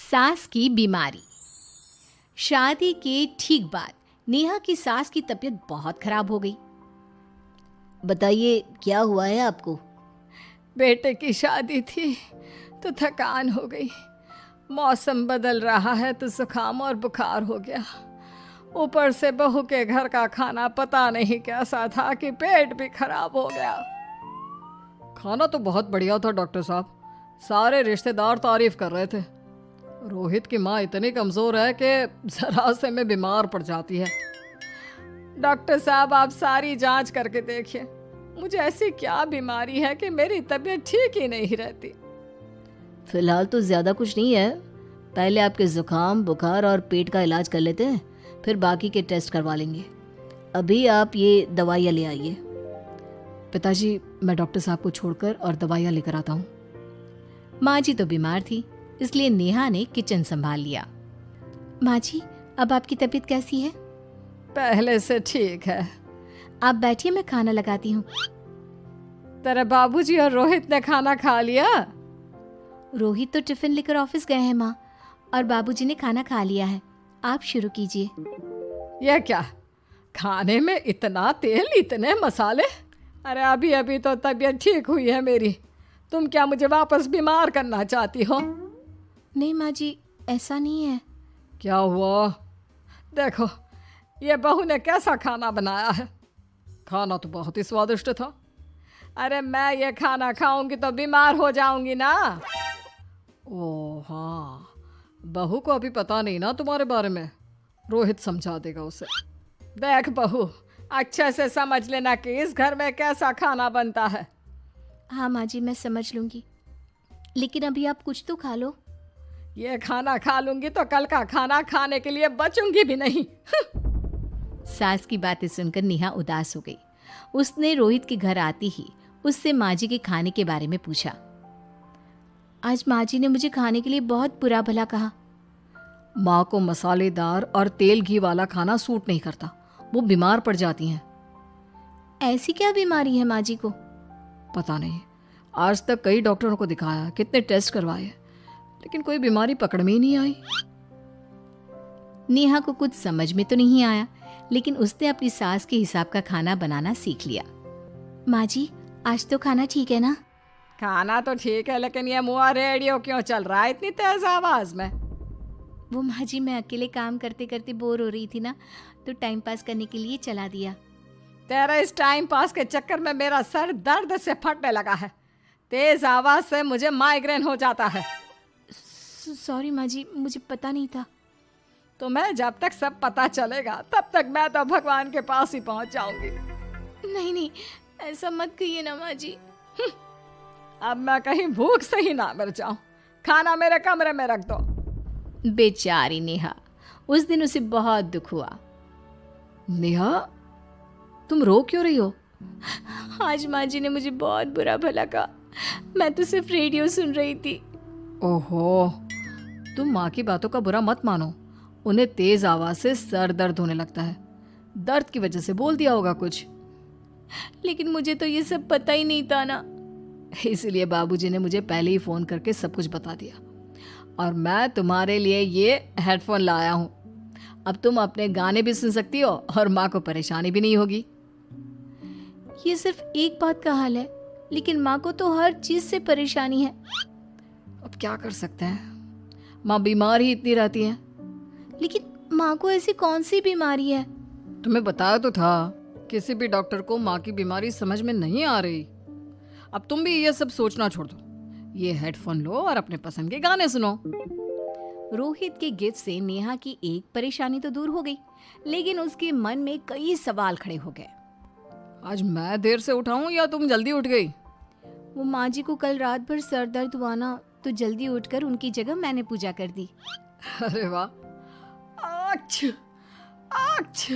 सास की बीमारी। शादी के ठीक बाद नेहा की सास की तबीयत बहुत खराब हो गई। बताइए क्या हुआ है आपको? बेटे की शादी थी तो थकान हो गई। मौसम बदल रहा है तो जुकाम और बुखार हो गया। ऊपर से बहू के घर का खाना पता नहीं कैसा था कि पेट भी खराब हो गया। खाना तो बहुत बढ़िया था डॉक्टर साहब, सारे रिश्तेदार तारीफ कर रहे थे। रोहित की माँ इतनी कमज़ोर है कि ज़रा से में बीमार पड़ जाती है। डॉक्टर साहब आप सारी जांच करके देखिए, मुझे ऐसी क्या बीमारी है कि मेरी तबीयत ठीक ही नहीं रहती। फिलहाल तो ज़्यादा कुछ नहीं है, पहले आपके ज़ुकाम बुखार और पेट का इलाज कर लेते हैं, फिर बाकी के टेस्ट करवा लेंगे। अभी आप ये दवाइयाँ ले आइए। पिताजी मैं डॉक्टर साहब को छोड़कर और दवाइयाँ लेकर आता हूँ। माँ जी तो बीमार थी, इसलिए नेहा ने किचन संभाल लिया। माँ जी अब आपकी तबीयत कैसी है? पहले से ठीक है। आप बैठिए, मैं खाना लगाती हूँ। तेरे बाबूजी और रोहित ने खाना खा लिया? रोहित तो टिफिन लेकर ऑफिस गए हैं माँ, और बाबूजी ने खाना खा लिया है। आप शुरू कीजिए। यह क्या, खाने में इतना तेल इतने मसाले? अरे अभी अभी तो तबीयत ठीक हुई है मेरी, तुम क्या मुझे वापस बीमार करना चाहती हो? नहीं माँ जी, ऐसा नहीं है। क्या हुआ? देखो ये बहू ने कैसा खाना बनाया है। खाना तो बहुत ही स्वादिष्ट था। अरे मैं ये खाना खाऊंगी तो बीमार हो जाऊंगी ना। ओह हाँ, बहू को अभी पता नहीं ना तुम्हारे बारे में, रोहित समझा देगा उसे। देख बहू, अच्छे से समझ लेना कि इस घर में कैसा खाना बनता है। हाँ माँ जी, मैं समझ लूँगी, लेकिन अभी आप कुछ तो खा लो। ये खाना खा लूंगी तो कल का खाना खाने के लिए बचूंगी भी नहीं। सास की बातें सुनकर नेहा उदास हो गई। उसने रोहित के घर आती ही उससे माँ जी के खाने के बारे में पूछा। आज माँ जी ने मुझे खाने के लिए बहुत बुरा भला कहा। माँ को मसालेदार और तेल घी वाला खाना सूट नहीं करता, वो बीमार पड़ जाती हैं। ऐसी क्या बीमारी है माँ जी को? पता नहीं, आज तक कई डॉक्टरों को दिखाया, कितने टेस्ट करवाए, लेकिन कोई बीमारी पकड़ में ही नहीं आई। नेहा को कुछ समझ में तो नहीं आया, लेकिन उसने अपनी सास के हिसाब का खाना बनाना सीख लिया। माँ जी आज तो खाना ठीक है ना? खाना तो ठीक है, लेकिन ये मुआ रेडियो क्यों चल रहा है इतनी तेज आवाज में? वो माँ जी मैं अकेले काम करते करते बोर हो रही थी ना, तो टाइम पास करने के लिए चला दिया। तेरा इस टाइम पास के चक्कर में मेरा सर दर्द से फटने लगा है। तेज आवाज से मुझे माइग्रेन हो जाता है। सॉरी माँ जी, मुझे पता नहीं था। तुम्हें जब तक सब पता चलेगा तब तक मैं तो भगवान के पास ही पहुंच जाऊंगी। नहीं नहीं, ऐसा मत कहिए ना माँ जी। अब मैं कहीं भूख से ही ना मर जाऊं। खाना मेरे कमरे में रख दो। बेचारी नेहा, उस दिन उसे बहुत दुख हुआ। नेहा तुम रो क्यों रही हो? आज माँ जी ने मुझे बहुत बुरा भला कहा, मैं तो सिर्फ रेडियो सुन रही थी। ओहो, तुम माँ की बातों का बुरा मत मानो, उन्हें तेज आवाज से सर दर्द होने लगता है, दर्द की वजह से बोल दिया होगा कुछ। लेकिन मुझे तो ये सब पता ही नहीं था ना, इसलिए बाबूजी ने मुझे पहले ही फोन करके सब कुछ बता दिया, और मैं तुम्हारे लिए ये हेडफोन लाया हूँ। अब तुम अपने गाने भी सुन सकती हो और माँ को परेशानी भी नहीं होगी। ये सिर्फ एक बात का हाल है, लेकिन माँ को तो हर चीज से परेशानी है। अब क्या कर सकते हैं, माँ बीमार ही इतनी रहती है। लेकिन माँ को ऐसी कौन सी बीमारी है? तुम्हें बताया तो था, किसी भी डॉक्टर को माँ की बीमारी समझ में नहीं आ रही। अब तुम भी ये सब सोचना छोड़ दो, ये हेडफोन लो और अपने पसंद के गाने सुनो। रोहित के गिफ्ट से नेहा की एक परेशानी तो दूर हो गई, लेकिन उसके मन में कई सवाल खड़े हो गए। आज मैं देर से उठाऊं या तुम जल्दी उठ गई? वो माँ जी को कल रात भर सर दर्द हुआ ना, तो जल्दी उठकर उनकी जगह मैंने पूजा कर दी। अरे वाह, अच्छा अच्छा,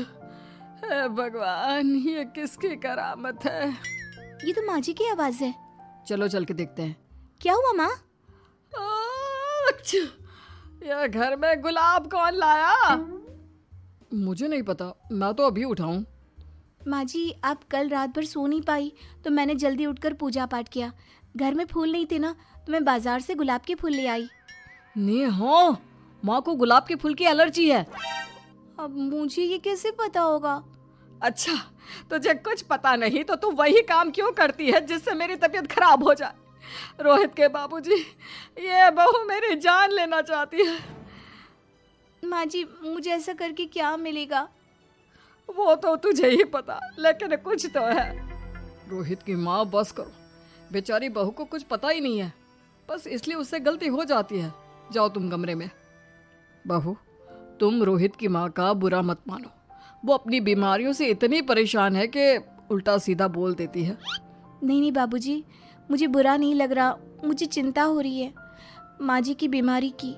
हे भगवान, ये किसकी करामत है? ये तो माँ जी की आवाज है। चलो चल के देखते हैं। क्या हुआ माँ? अच्छा, यह घर में गुलाब कौन लाया? मुझे नहीं पता, मैं तो अभी उठा हूँ। माँ जी आप कल रात भर सो नहीं पाई, तो मैंने जल्दी उठकर पूजा पाठ किया। घर में फूल नहीं थे ना, तो मैं बाजार से गुलाब के फूल ले आई। नेहा, माँ को गुलाब के फूल की एलर्जी है। अब मुझे ये कैसे पता होगा? अच्छा, तुझे कुछ पता नहीं तो तू वही काम क्यों करती है जिससे मेरी तबीयत खराब हो जाए? रोहित के बाबूजी, ये बहू मेरी जान लेना चाहती है। माँ जी, मुझे ऐसा करके क्या मिलेगा? वो तो तुझे ही पता, लेकिन कुछ तो है। रोहित की माँ, बस करो। बेचारी बहू को कुछ पता ही नहीं है, बस इसलिए उससे गलती हो जाती है। जाओ तुम कमरे में। बहू, तुम रोहित की माँ का बुरा मत मानो। वो अपनी बीमारियों से इतनी परेशान है कि उल्टा सीधा बोल देती है। नहीं नहीं बाबूजी, मुझे बुरा नहीं लग रहा, मुझे चिंता हो रही है माँ जी की बीमारी की।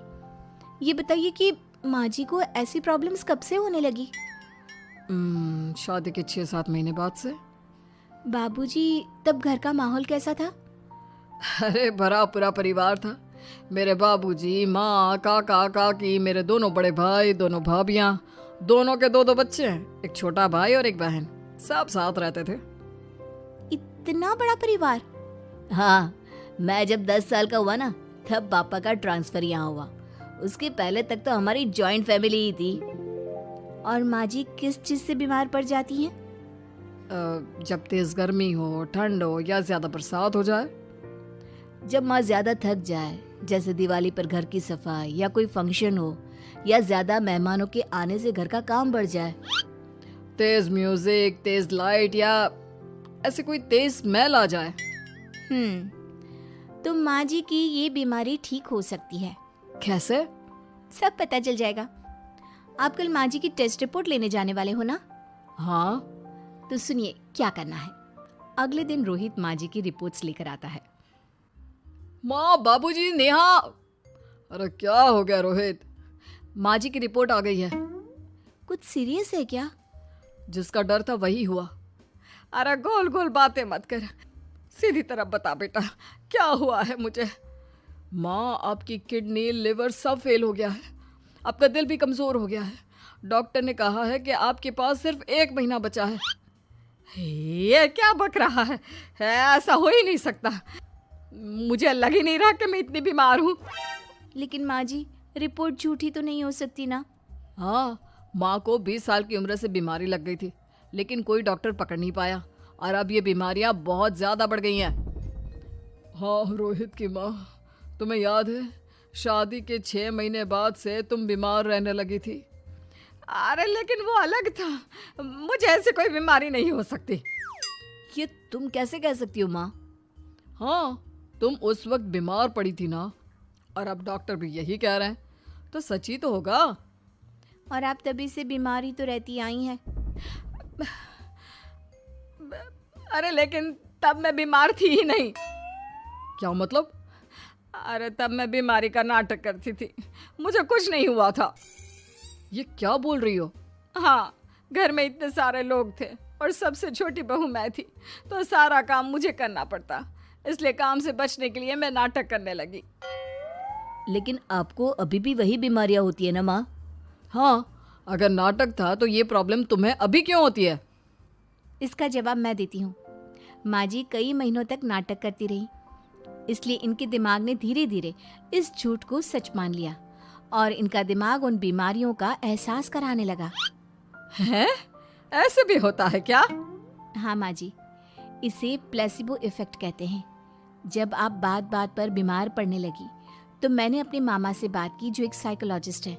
ये बताइए कि माँ जी को ऐसी प्रॉब्लम्स कब से होने लगी? शादी के 6-7 महीने बाद से। बाबूजी, तब घर का माहौल कैसा था? अरे भरा पूरा परिवार था। मेरे बाबूजी, माँ, काका, काकी, मेरे दोनों बड़े भाई, दोनों भाभियाँ, दोनों के 2-2 बच्चे हैं, एक छोटा भाई और एक बहन। सब साथ रहते थे। इतना बड़ा परिवार? हाँ, मैं जब 10 साल का हुआ ना, तब पापा का ट्रांसफर यहाँ हुआ। उसके पहले तक तो हमारी जॉइंट फैमिली ही थी। और माँ जी किस चीज से बीमार पड़ जाती हैं? जब तेज गर्मी हो, ठंड हो या ज्यादा बरसात हो जाए। जब माँ ज्यादा थक जाए, जैसे दिवाली पर घर की सफाई या कोई फंक्शन हो, या ज्यादा मेहमानों के आने से घर का काम बढ़ जाए। तेज म्यूजिक, तेज लाइट या ऐसे कोई तेज स्मेल आ जाए। तो माँ जी की ये बीमारी ठीक हो सकती है। कैसे? सब पता चल जाएगा। आप कल माँ जी की टेस्ट रिपोर्ट लेने जाने वाले हो ना? हाँ। तो सुनिए क्या करना है। अगले दिन रोहित माँ जी की रिपोर्ट्स लेकर आता है। माँ, बाबूजी, नेहा। अरे क्या हो गया रोहित? माँ जी की रिपोर्ट आ गई है। कुछ सीरियस है क्या? जिसका डर था वही हुआ। अरे गोल गोल बातें मत कर, सीधी तरफ बता बेटा, क्या हुआ है मुझे? माँ, आपकी किडनी, लिवर सब फेल हो गया है। आपका दिल भी कमज़ोर हो गया है। डॉक्टर ने कहा है कि आपके पास सिर्फ 1 महीना बचा है। ये क्या बक रहा है? ऐसा हो ही नहीं सकता। मुझे लग ही नहीं रहा कि मैं इतनी बीमार हूँ। लेकिन माँ जी, रिपोर्ट झूठी तो नहीं हो सकती ना? हाँ, माँ को 20 साल की उम्र से बीमारी लग गई थी, लेकिन कोई डॉक्टर पकड़ नहीं पाया और अब ये बीमारियां बहुत ज़्यादा बढ़ गई हैं। हाँ रोहित की माँ, तुम्हें याद है शादी के 6 महीने बाद से तुम बीमार रहने लगी थी। अरे लेकिन वो अलग था, मुझे ऐसे कोई बीमारी नहीं हो सकती। ये तुम कैसे कह सकती हो माँ? हाँ, तुम उस वक्त बीमार पड़ी थी ना, और अब डॉक्टर भी यही कह रहे हैं, तो सच ही तो होगा। और आप तभी से बीमार ही तो रहती आई हैं। अरे लेकिन तब मैं बीमार थी ही नहीं। क्या मतलब? अरे तब मैं बीमारी का नाटक करती थी, मुझे कुछ नहीं हुआ था। ये क्या बोल रही हो? हाँ, घर में इतने सारे लोग थे और सबसे छोटी बहू मैं थी, तो सारा काम मुझे करना पड़ता, इसलिए काम से बचने के लिए मैं नाटक करने लगी। लेकिन आपको अभी भी वही बीमारियां होती है ना माँ? हाँ, अगर नाटक था तो ये प्रॉब्लम तुम्हें अभी क्यों होती है? इसका जवाब मैं देती हूँ। माँ जी कई महीनों तक नाटक करती रही, इसलिए इनके दिमाग ने धीरे धीरे इस झूठ को सच मान लिया और इनका दिमाग उन बीमारियों का एहसास कराने लगा। हैं? ऐसे भी होता है क्या? हाँ माँ जी, इसे प्लेसिबो इफेक्ट कहते हैं। जब आप बात बात पर बीमार पड़ने लगी तो मैंने अपने मामा से बात की जो एक साइकोलॉजिस्ट है।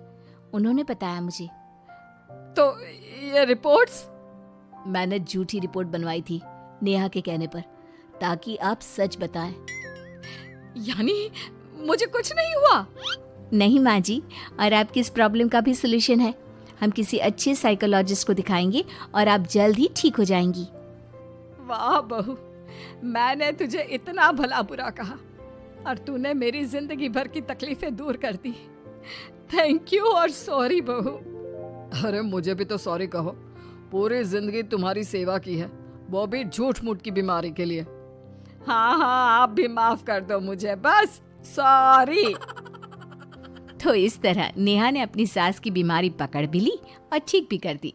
उन्होंने बताया मुझे। तो ये रिपोर्ट्स? मैंने झूठी रिपोर्ट बनवाई थी नेहा के कहने पर, ताकि आप सच बताएं। यानी मुझे कुछ नहीं हुआ? नहीं माँ जी, और आपकी इस प्रॉब्लम का भी सोल्यूशन है। हम किसी अच्छे साइकोलॉजिस्ट को दिखाएंगे और आप जल्द ही ठीक हो जाएंगी। वाह बहू, मैंने तुझे इतना भला बुरा कहा और तूने मेरी जिंदगी भर की तकलीफें दूर कर दी। थैंक यू और सॉरी बहू। अरे मुझे भी तो सॉरी कहो, पूरी जिंदगी तुम्हारी सेवा की है, वो भी झूठ मूठ की बीमारी के लिए। हाँ हाँ, आप भी माफ कर दो मुझे, बस सॉरी। तो इस तरह नेहा ने अपनी सास की बीमारी पकड़ भी ली और ठीक भी कर दी।